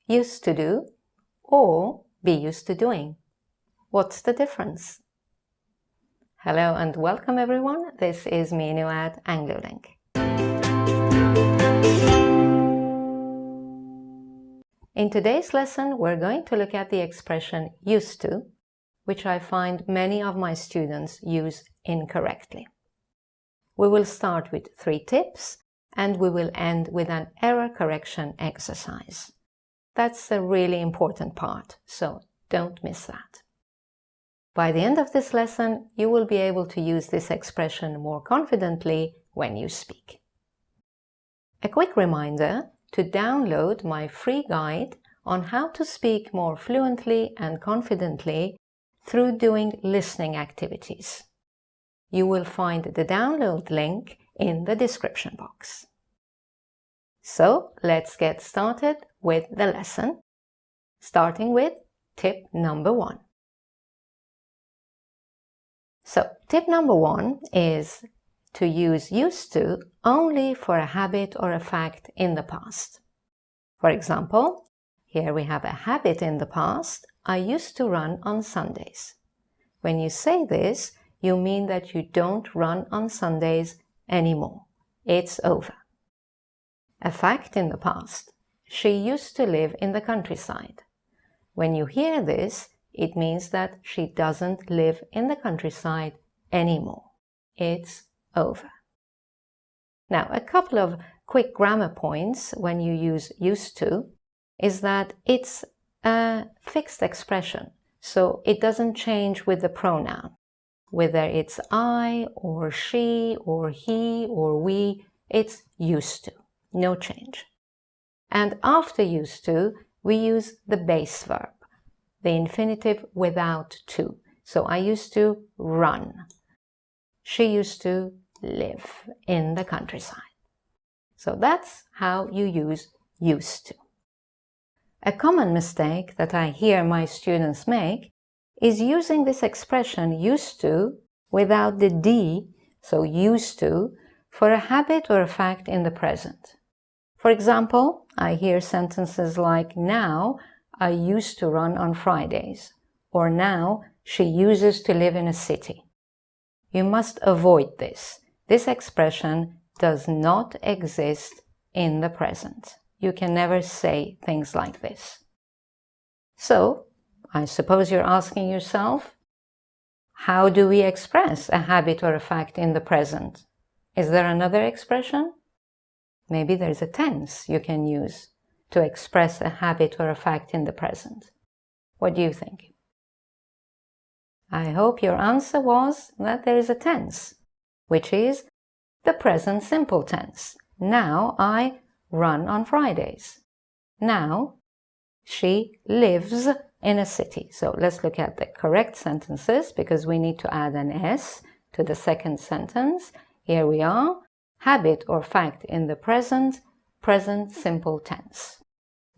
used to do or be used to doing. What's the difference? Hello and welcome everyone. This is Minu at AngloLink. In today's lesson, we're going to look at the expression used to, which I find many of my students use incorrectly. We will start with 3 tips and we will end with an error correction exercise. That's a really important part, so don't miss that. By the end of this lesson, you will be able to use this expression more confidently when you speak. A quick reminder to download my free guide on how to speak more fluently and confidently through doing listening activities. You will find the download link in the description box. So let's get started with the lesson, starting with tip number 1. So tip number 1 is to use used to only for a habit or a fact in the past. For example, here we have a habit in the past. I used to run on Sundays. When you say this, you mean that you don't run on Sundays anymore. It's over. A fact in the past. She used to live in the countryside. When you hear this, it means that she doesn't live in the countryside anymore. It's over. Now, a couple of quick grammar points when you use used to is that it's a fixed expression, so it doesn't change with the pronoun. Whether it's I or she or he or we, it's used to. No change. And after used to, we use the base verb, the infinitive without to. So I used to run. She used to live in the countryside. So that's how you use used to. A common mistake that I hear my students make is using this expression used to without the D, so used to, for a habit or a fact in the present. For example, I hear sentences like, now I used to run on Fridays, or now she uses to live in a city. You must avoid this. This expression does not exist in the present. You can never say things like this. So, I suppose you're asking yourself, how do we express a habit or a fact in the present? Is there another expression? Maybe there's a tense you can use to express a habit or a fact in the present. What do you think? I hope your answer was that there is a tense, which is the present simple tense. Now I run on Fridays. Now she lives in a city. So let's look at the correct sentences because we need to add an S to the second sentence. Here we are. Habit or fact in the present, present simple tense.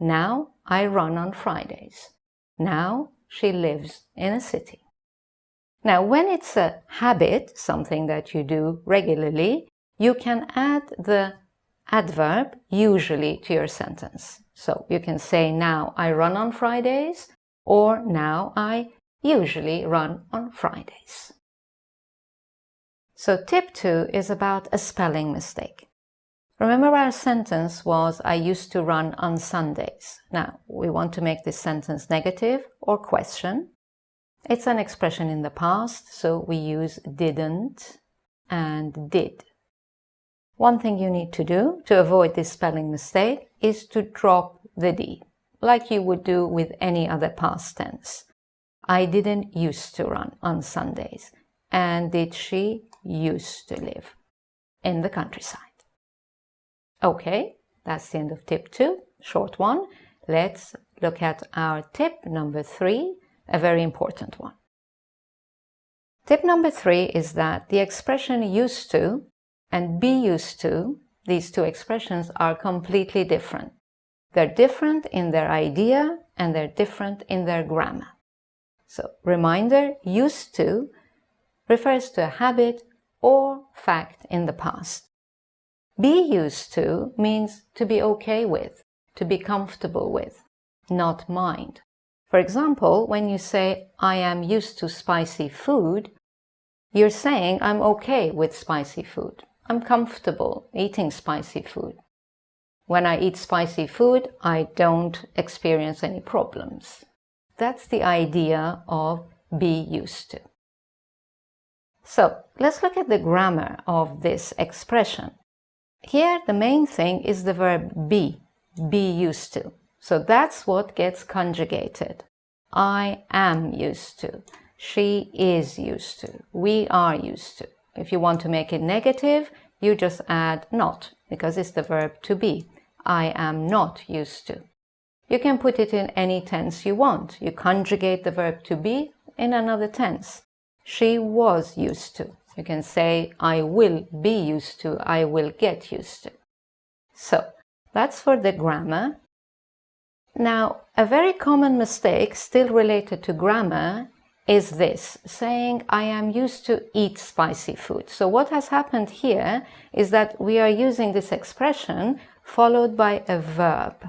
Now I run on Fridays. Now she lives in a city. Now when it's a habit, something that you do regularly, you can add the adverb usually to your sentence. So you can say now I run on Fridays or now I usually run on Fridays. So tip 2 is about a spelling mistake. Remember our sentence was I used to run on Sundays. Now we want to make this sentence negative or question. It's an expression in the past, so we use didn't and did. One thing you need to do to avoid this spelling mistake is to drop the D, like you would do with any other past tense. I didn't used to run on Sundays. And did she used to live in the countryside? Okay, that's the end of tip 2, short one. Let's look at our tip number 3, a very important one. Tip number 3 is that the expression used to and be used to, these two expressions are completely different. They're different in their idea and they're different in their grammar. So, reminder, used to refers to a habit or fact in the past. Be used to means to be okay with, to be comfortable with. not mind. For example, when you say, I am used to spicy food, you're saying, I'm okay with spicy food. I'm comfortable eating spicy food. When I eat spicy food, I don't experience any problems. That's the idea of be used to. So let's look at the grammar of this expression. Here, the main thing is the verb be used to. So that's what gets conjugated. I am used to. She is used to. We are used to. If you want to make it negative, you just add not, because it's the verb to be. I am not used to. You can put it in any tense you want. You conjugate the verb to be in another tense. She was used to. You can say, I will be used to, I will get used to. So, that's for the grammar. Now, a very common mistake still related to grammar is this, saying, I am used to eat spicy food. So what has happened here is that we are using this expression followed by a verb.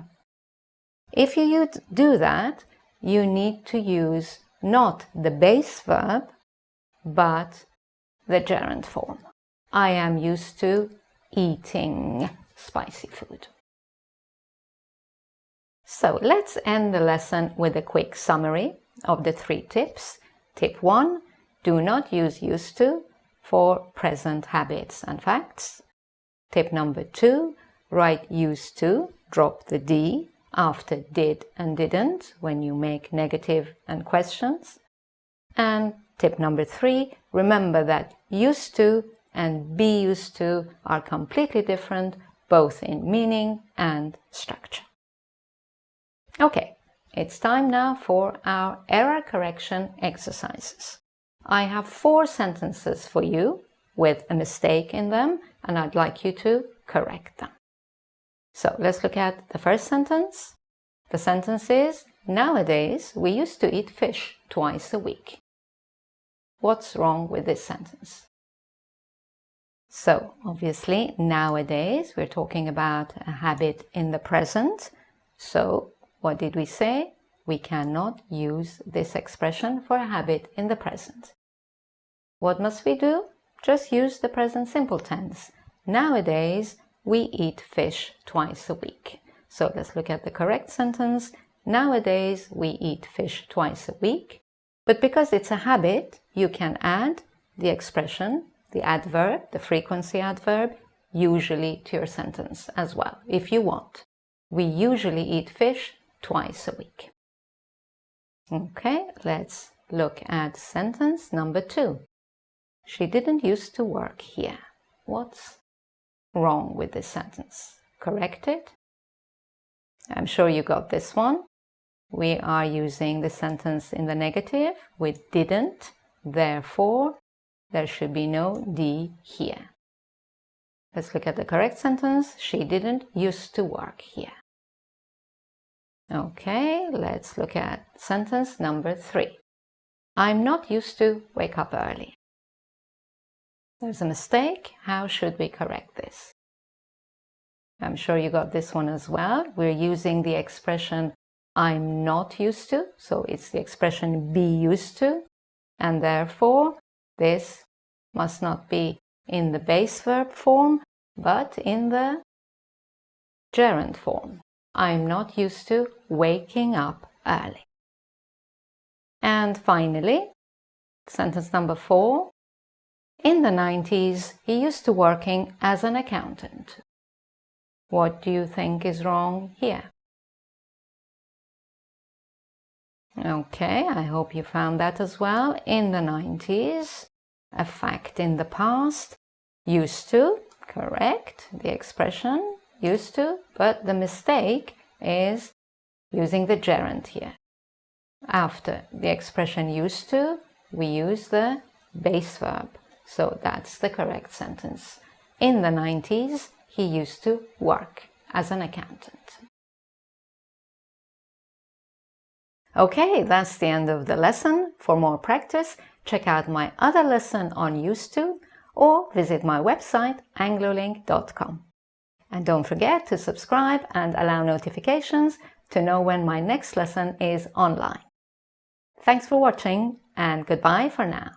If you do that, you need to use not the base verb, but the gerund form. I am used to eating spicy food. So let's end the lesson with a quick summary of the 3 tips. Tip 1, do not use used to for present habits and facts. Tip number 2, write used to, drop the D after did and didn't when you make negative and questions. And tip number 3, remember that used to and be used to are completely different, both in meaning and structure. Okay, it's time now for our error correction exercises. I have 4 sentences for you with a mistake in them, and I'd like you to correct them. So let's look at the first sentence. The sentence is, nowadays we used to eat fish twice a week. What's wrong with this sentence? So obviously nowadays we're talking about a habit in the present. So what did we say? We cannot use this expression for a habit in the present. What must we do? Just use the present simple tense. Nowadays we eat fish twice a week. So let's look at the correct sentence. Nowadays we eat fish twice a week. But because it's a habit, you can add the expression, the adverb, the frequency adverb, usually to your sentence as well, if you want. We usually eat fish twice a week. Okay, let's look at sentence number 2. She didn't used to work here. What's wrong with this sentence? Correct it. I'm sure you got this one. We are using the sentence in the negative with didn't, therefore there should be no D here. Let's look at the correct sentence. She didn't used to work here. Okay, let's look at sentence number 3. I'm not used to wake up early. There's a mistake. How should we correct this? I'm sure you got this one as well. We're using the expression I'm not used to, so it's the expression be used to, and therefore this must not be in the base verb form, but in the gerund form. I'm not used to waking up early. And finally, sentence number 4. In the 90s, he used to working as an accountant. What do you think is wrong here? Okay, I hope you found that as well. In the 90s, a fact in the past, used to, correct, the expression used to, but the mistake is using the gerund here. After the expression used to, we use the base verb. So that's the correct sentence. In the 90s, he used to work as an accountant. Okay, that's the end of the lesson. For more practice, check out my other lesson on used to or visit my website anglolink.com. And don't forget to subscribe and allow notifications to know when my next lesson is online. Thanks for watching and goodbye for now.